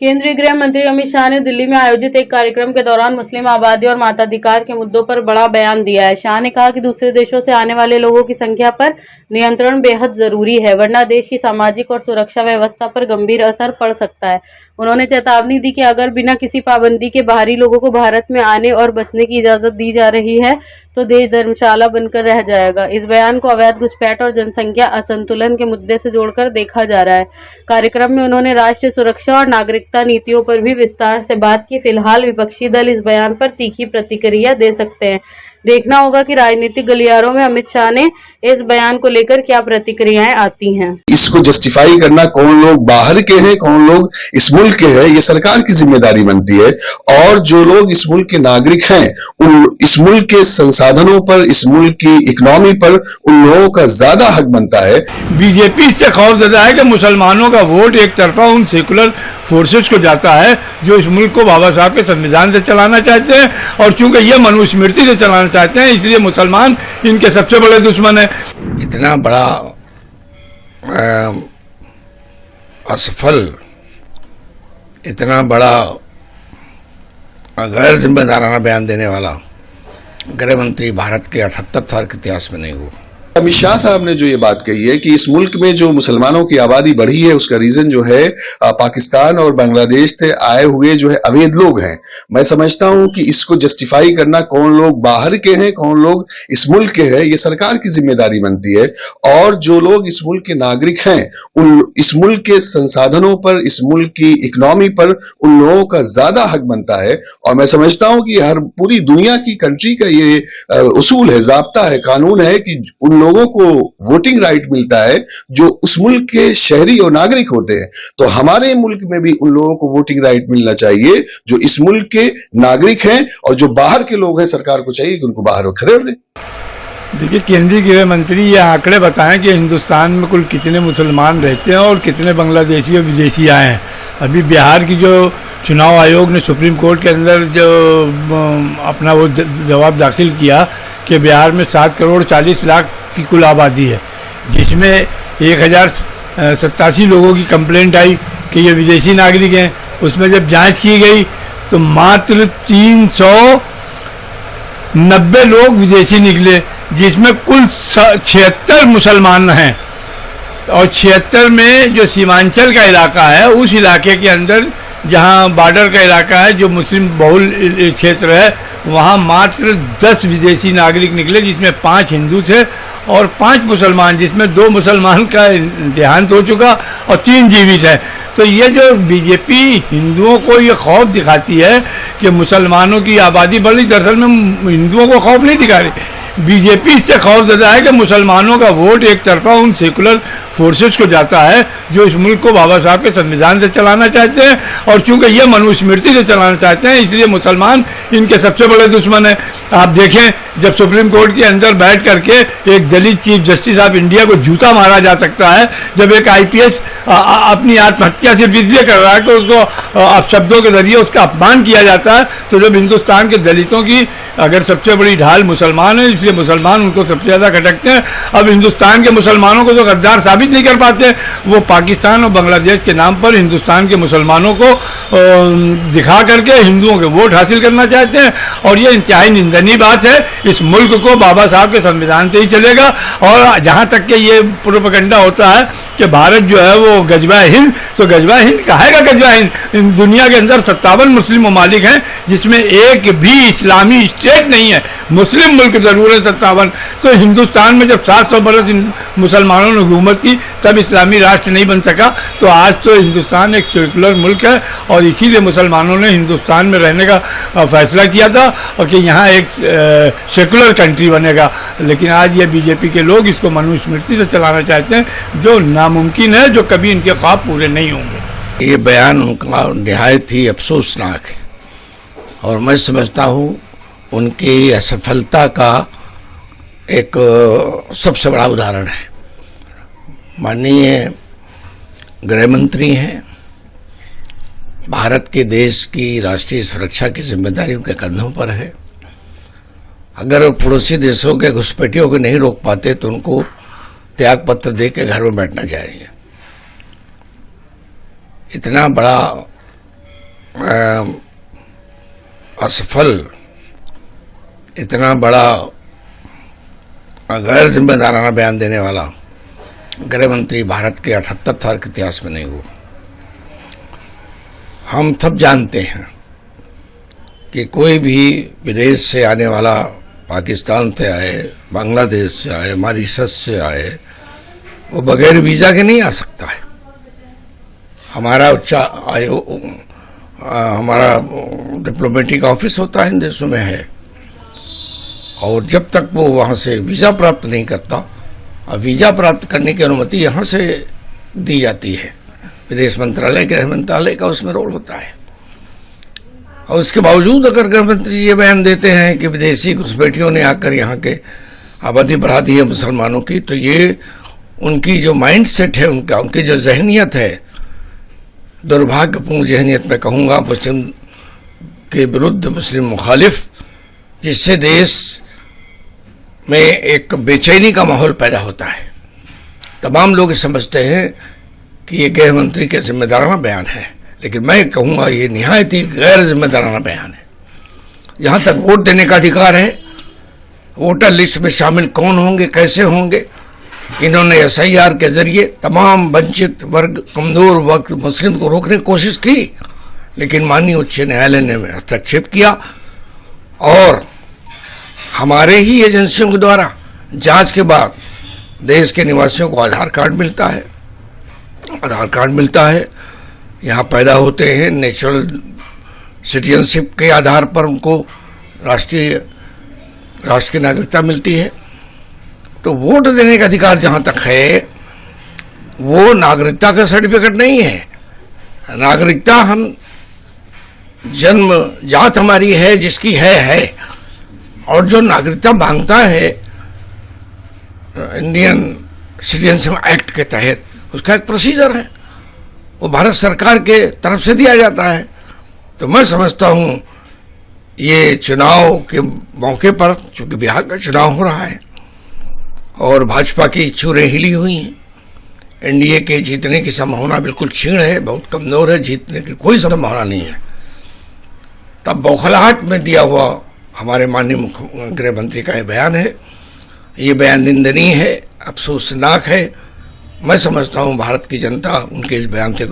केंद्रीय गृह मंत्री अमित शाह ने दिल्ली में आयोजित एक कार्यक्रम के दौरान मुस्लिम आबादी और मताधिकार के मुद्दों पर बड़ा बयान दिया है। शाह ने कहा कि दूसरे देशों से आने वाले लोगों की संख्या पर नियंत्रण बेहद जरूरी है, वरना देश की सामाजिक और सुरक्षा व्यवस्था पर गंभीर असर पड़ सकता है। उन्होंने चेतावनी दी कि अगर बिना किसी पाबंदी के बाहरी लोगों को भारत में आने और बसने की इजाजत दी जा रही है तो देश धर्मशाला बनकर रह जाएगा। इस बयान को अवैध घुसपैठ और जनसंख्या असंतुलन के मुद्दे से जोड़कर देखा जा रहा है। कार्यक्रम में उन्होंने राष्ट्रीय सुरक्षा और नागरिकता नीतियों पर भी विस्तार से बात की। फिलहाल विपक्षी दल इस बयान पर तीखी प्रतिक्रिया दे सकते हैं। देखना होगा कि राजनीतिक गलियारों में अमित शाह ने इस बयान को लेकर क्या प्रतिक्रियाएं आती हैं। इसको जस्टिफाई करना कौन लोग बाहर के हैं, कौन लोग इस मुल्क के हैं, ये सरकार की जिम्मेदारी बनती है। और जो लोग इस मुल्क के नागरिक हैं, इस मुल्क के संसाधनों पर, इस मुल्क की इकोनॉमी पर उन लोगों का ज्यादा हक बनता है। बीजेपी से खौफजदा है कि मुसलमानों का वोट एक तरफा उन सेकुलर फोर्सेस को जाता है जो इस मुल्क को बाबा साहब के संविधान से चलाना चाहते हैं, और चूंकि ये मनुस्मृति से चलाना चाहते हैं इसलिए मुसलमान इनके सबसे बड़े दुश्मन है। इतना बड़ा असफल, इतना बड़ा गैर जिम्मेदाराना बयान देने वाला गृह मंत्री भारत के 78 साल के इतिहास में नहीं हुआ। अमित शाह साहब ने जो ये बात कही है कि इस मुल्क में जो मुसलमानों की आबादी बढ़ी है उसका रीजन जो है पाकिस्तान और बांग्लादेश से आए हुए जो है अवैध लोग हैं। मैं समझता हूं कि इसको जस्टिफाई करना कौन लोग बाहर के हैं, कौन लोग इस मुल्क के हैं, ये सरकार की जिम्मेदारी बनती है। और जो लोग इस मुल्क के नागरिक हैं, इस मुल्क के संसाधनों पर, इस मुल्क की इकोनॉमी पर उन लोगों का ज्यादा हक बनता है। और मैं समझता हूं कि हर पूरी दुनिया की कंट्री का ये उसूल है, जाब्ता है, कानून है कि उन लोगों को वोटिंग राइट मिलता है जो उस मुल्क के शहरी और नागरिक होते हैं। तो हमारे मुल्क में भी उन लोगों को वोटिंग राइट मिलना चाहिए जो इस मुल्क के नागरिक हैं, और जो बाहर के लोग हैं सरकार को चाहिए कि उनको बाहर खदेड़ दें। देखिए, केंद्रीय गृह मंत्री ये आंकड़े बताएं कि हिंदुस्तान में कुल कितने मुसलमान रहते हैं और कितने बांग्लादेशी और विदेशी आए हैं। अभी बिहार की जो चुनाव आयोग ने सुप्रीम कोर्ट के अंदर जो अपना वो जवाब दाखिल किया कि बिहार में 7 करोड़ 40 लाख की कुल आबादी है, जिसमें 1087 लोगों की कंप्लेंट आई कि ये विदेशी नागरिक हैं। उसमें जब जांच की गई तो मात्र 390 लोग विदेशी निकले, जिसमें कुल 76 मुसलमान हैं। और 76 में जो सीमांचल का इलाका है, उस इलाके के अंदर जहां बॉर्डर का इलाका है, जो मुस्लिम बहुल क्षेत्र है, वहां मात्र 10 विदेशी नागरिक निकले, जिसमें 5 हिंदू थे और 5 मुसलमान, जिसमें 2 मुसलमान का देहांत हो चुका और 3 जीवित है। तो ये जो बीजेपी हिंदुओं को ये खौफ दिखाती है कि मुसलमानों की आबादी बढ़ी, दरअसल में हिंदुओं को खौफ नहीं दिखा रही। बीजेपी इससे खौफजदा है कि मुसलमानों का वोट एक तरफा उन सेकुलर फोर्सेस को जाता है जो इस मुल्क को बाबा साहब के संविधान से चलाना चाहते हैं, और चूंकि ये मनुस्मृति से चलाना चाहते हैं इसलिए मुसलमान इनके सबसे बड़े दुश्मन है। आप देखें, जब सुप्रीम कोर्ट के अंदर बैठ करके एक दलित चीफ जस्टिस ऑफ इंडिया को जूता मारा जा सकता है, जब एक IPS अपनी आत्महत्या सिर्फ इसलिए कर रहा है कि उसको अपशब्दों के जरिए उसका अपमान किया जाता है, तो जब हिंदुस्तान के दलितों की अगर सबसे बड़ी ढाल मुसलमान है, इसलिए मुसलमान उनको सबसे ज्यादा खटकते हैं। अब हिंदुस्तान के मुसलमानों को तो गद्दार साबित नहीं कर पाते, वो पाकिस्तान और बांग्लादेश के नाम पर हिंदुस्तान के मुसलमानों को दिखा करके हिंदुओं के वोट हासिल करना चाहते हैं। और ये इंतहाई निंदनीय बात है। इस मुल्क को बाबा साहब के संविधान से ही चलेगा। और जहां तक के ये प्रोपेगेंडा होता है कि भारत जो है वो गजवा हिंद, तो गजवा हिंद कहेगा गजवा हिंद। दुनिया के अंदर 57 मुस्लिम ममालिक हैं जिसमें एक भी इस्लामी स्टेट नहीं है, मुस्लिम मुल्क जरूर है 57। तो हिंदुस्तान में जब 700 बरस मुसलमानों ने हुकूमत की तब इस्लामी राष्ट्र नहीं बन सका। तो आज तो हिंदुस्तान एक सेकुलर मुल्क है, और इसीलिए मुसलमानों ने हिंदुस्तान में रहने का फैसला किया था और कि यहाँ एक सेकुलर कंट्री बनेगा। लेकिन आज ये बीजेपी के लोग इसको मनुस्मृति से चलाना चाहते हैं, जो नामुमकिन है, जो कभी इनके ख्वाब पूरे नहीं होंगे। ये बयान उनका निहायत ही अफसोसनाक है, और मैं समझता हूँ उनकी असफलता का एक सबसे बड़ा उदाहरण है। माननीय गृह मंत्री हैं, भारत के देश की राष्ट्रीय सुरक्षा की जिम्मेदारी उनके कंधों पर है। अगर पड़ोसी देशों के घुसपैठियों को नहीं रोक पाते तो उनको त्याग पत्र दे के घर में बैठना चाहिए। इतना बड़ा असफल, इतना बड़ा गैर जिम्मेदाराना बयान देने वाला गृह मंत्री भारत के 78 साल के इतिहास में नहीं हुआ। हम सब जानते हैं कि कोई भी विदेश से आने वाला, पाकिस्तान से आए, बांग्लादेश से आए, मॉरिशस से आए, वो बगैर वीज़ा के नहीं आ सकता है। हमारा हमारा डिप्लोमेटिक ऑफिस होता है इन देशों में है, और जब तक वो वहाँ से वीज़ा प्राप्त नहीं करता, और वीज़ा प्राप्त करने की अनुमति यहाँ से दी जाती है, विदेश मंत्रालय, गृह मंत्रालय का उसमें रोल होता है। और उसके बावजूद अगर गृह मंत्री ये बयान देते हैं कि विदेशी घुसपैठियों ने आकर यहाँ के आबादी बढ़ा दी है मुसलमानों की, तो ये उनकी जो माइंड सेट है, उनकी जो जहनीत है, दुर्भाग्यपूर्ण जहनीत मैं कहूँगा, मुस्लिम के विरुद्ध, मुस्लिम मुखालिफ, जिससे देश में एक बेचैनी का माहौल पैदा होता है। तमाम लोग समझते हैं कि ये गृह मंत्री के जिम्मेदाराना बयान है, लेकिन मैं कहूँगा ये निहायत ही गैर जिम्मेदाराना बयान है। जहाँ तक वोट देने का अधिकार है, वोटर लिस्ट में शामिल कौन होंगे, कैसे होंगे, इन्होंने SIR के जरिए तमाम वंचित वर्ग, कमजोर वर्ग मुस्लिम को रोकने की कोशिश की, लेकिन माननीय उच्च न्यायालय ने हस्तक्षेप किया और हमारे ही एजेंसियों के द्वारा जांच के बाद देश के निवासियों को आधार कार्ड मिलता है, यहाँ पैदा होते हैं, नेचुरल सिटीजनशिप के आधार पर उनको राष्ट्र की नागरिकता मिलती है। तो वोट देने का अधिकार जहाँ तक है, वो नागरिकता का सर्टिफिकेट नहीं है। नागरिकता हम जन्म जात हमारी है, जिसकी है, और जो नागरिकता मांगता है इंडियन सिटीजनशिप एक्ट के तहत, उसका एक प्रोसीजर है, वो भारत सरकार के तरफ से दिया जाता है। तो मैं समझता हूँ ये चुनाव के मौके पर, चूंकि बिहार का चुनाव हो रहा है और भाजपा की चूरें हिली हुई हैं, NDA के जीतने की संभावना बिल्कुल क्षीण है, बहुत कमजोर है, जीतने की कोई संभावना नहीं है, तब बौखलाहट में दिया हुआ हमारे माननीय गृह मंत्री का ये बयान है। ये बयान निंदनीय है, अफसोसनाक है। मैं समझता हूँ भारत की जनता उनके इस बयान से